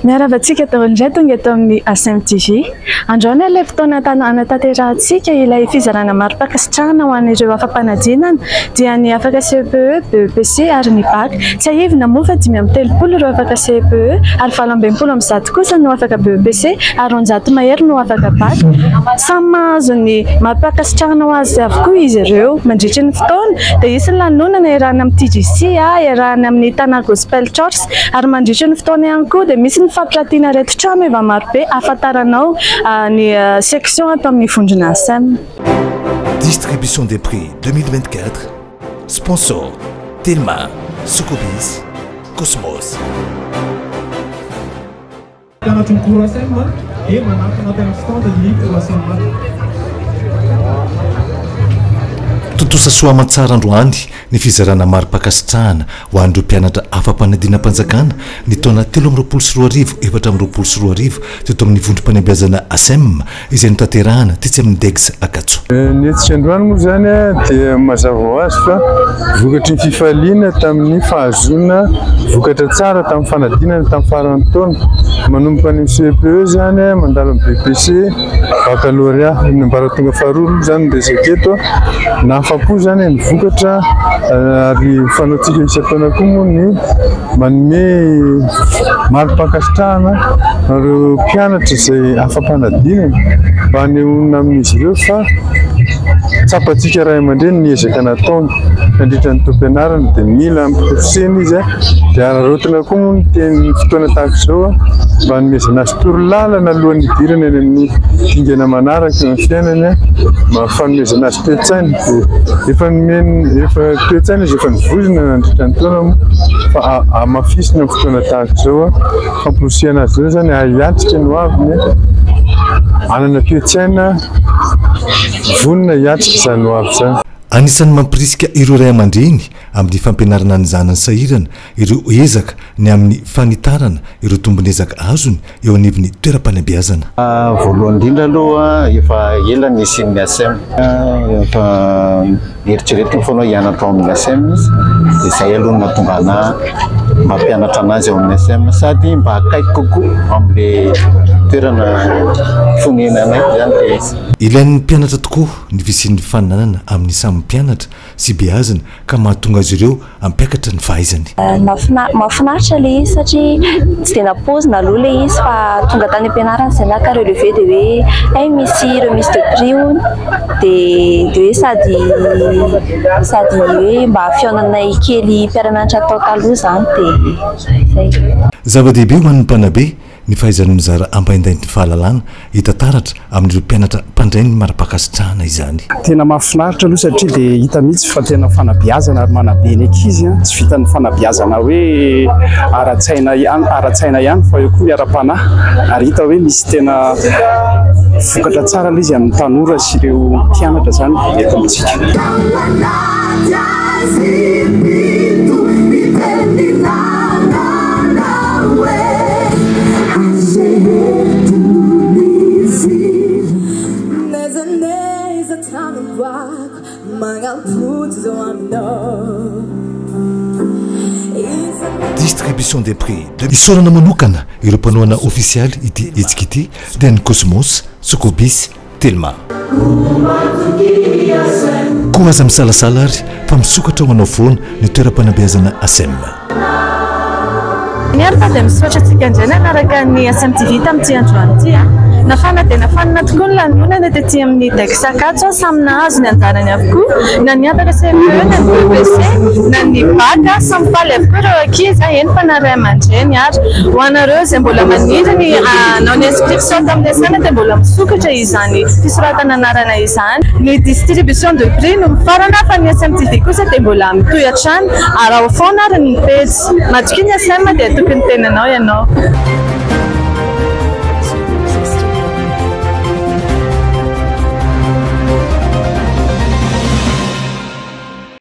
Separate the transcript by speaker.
Speaker 1: Miaravatsika daholo indray tonga eto amin'ny ASMTV. Androany ilay fotoana anatanterantsika ilay fizarana mari-pakasitrahana ho an'ireo afa-panadinana dia ny afaka CPE, BEPC ary ny BAC. Tsy ahivina moa fa 530 ireo afaka CPE ary 720 kosa no afaka BEPC ary 100 mahery no afaka BAC. Samy mahazo ny mari-pakasitrahana ho azy avokoa izy ireo mandritra ny fotoana dia isy ny lanonana iarahana amin'ny TGC, iarahana amin'ny Tana Gospel Church ary mandritra ny fotoana ihany koa dia misy ny fampirantiana reto-trano efa marobe ahafantaranao ny section atao amin'ny vondrona ASM.
Speaker 2: Distribution des prix 2024. Sponsor Telma, Socobis, Cosmos. Totosa soa aman-tsara androany ny fizarana mari-pakasitrahana ho an'ireo mpianatra afa-panadinam-panjakana ny taona 13 4 teto amin'ny vondrom-panembiazana ASM izay notanterahana tetsy amin'ny Dex Akatso.
Speaker 3: Ny hetsika androany moa zany dia mazava ho azy fa vokatry ny fifaliana tamin'ny fahazona vokatra tsara tamin'ny fanadinana tamin'ny faran'ny taona manomboka ny CPE zany mandalo amin'ny BPC baccalauréat ny ambaratonga faharoa zany resaka eto na afa-po zany ny vokatra ary fanaotsika isa-taona koa moa ny manome mari-pakasitrahana ireo mpianatra izay afa-panadinana mba hanehoana amin'izy ireo fa tsapatsika ray aman-dreny ny ezaka nataony nandritra ny tom-pianarana dia mila ampitofiseny izy dia ararotina koa moa ny teny fotoana tahaka izao mba hanomezana azy torolalana alohan'ny idirana eny amin'ny dingana manaraka ny fiainany mba fanomezana azy toe-tsaina efa toe-tsaina izy efa nivozona nandritra ny taona fa amafisina ny fotoana tahaka izao famporosiana azy zao zany ahiatrika no aviny anana toe-tsaina vonona hiatrika izany ho avy zany.
Speaker 2: Anisan'ny mampirisika ireo ray aman-dreny amin'ny fampianarana ny zanany sahirana ireo ezaka ny amin'ny fanitarana ireo tombon'ezaka azony eo anivon'ny toeram-panembiazana.
Speaker 4: Voalohany indrindra aloha efa ela ny isin'ny ASM efa eritreretina foana hianatra ao amin'ny ASM izy dia izay aloha nahatonga anahy mampianatra anazy ao amin'ny ASM sady mba akaiky kokoa amin'ilay toerana fonenanay zany dia izy.
Speaker 2: Ilain'ny mpianatra tokoa ny fisian'ny fananana amin'ny samy mpianatra sy beazina ka mahatonga azy ireo ampiakatra ny fahaizany.
Speaker 5: Mahafinaritra ilay izy satria tsy dia napaozina aloha ilay izy fa tonga tany am-pianarana izay naka relevé dia hoe misy remise de prix dia hoe sady hoe mba fionanay kely mpiara-mianatra atao taloha zany dia zay.
Speaker 2: Zava-dehibe ho an'ny mpanabe ny fahaizany mizara ampaindainy ny fahalalana hitataratra amin'ireo mpianatra mpandray ny mari-pakasitrahana izany.
Speaker 6: Tena mahafinaritra aloha satria dia hita mihitsy fa tena fanabeazana ary manabe ny ankizy tsy vitan'ny fanabeazana hoe ara-tsaina ihany fa eo koa ny ara-panahy ary hita hoe misy tena vokatra tsara ilay izy amin'ny tanora sy ireo mpianatra zany eto amintsika.
Speaker 2: Distribution des prix isorana manokana ireo mpanoana ofisialy ity hetsika ity dia ny Cosmos, Socobis, Telma. Koa aza misalasala ary fa misokatra ho anao foana ny toeram-panembiazana ASM.
Speaker 1: Niary fa dia misotra antsika indray anaraka ny ASMTV tamin'ity androany ity nafana dia nafanana tokoa ny lanonana tetỳ amin'ny Dex Akatso samy nahazo ny anjarany avokoa na ny afaka CPE na ny BEPC na ny BAC samy faly avokoa ireo ankizy eny fa na ray aman-dreny ary ho anareo izay mbola maniry ny hanao ny inscription tamin'ny ASM dia mbola misokatra izany fisoratana anarana izany. Ny distribution de prix no mifarana fa ny ASMTV kosa dia mbola mitoy hatrany ary ao foana ary ny pejy matsika ny ASM dia tokony tenanao ianao.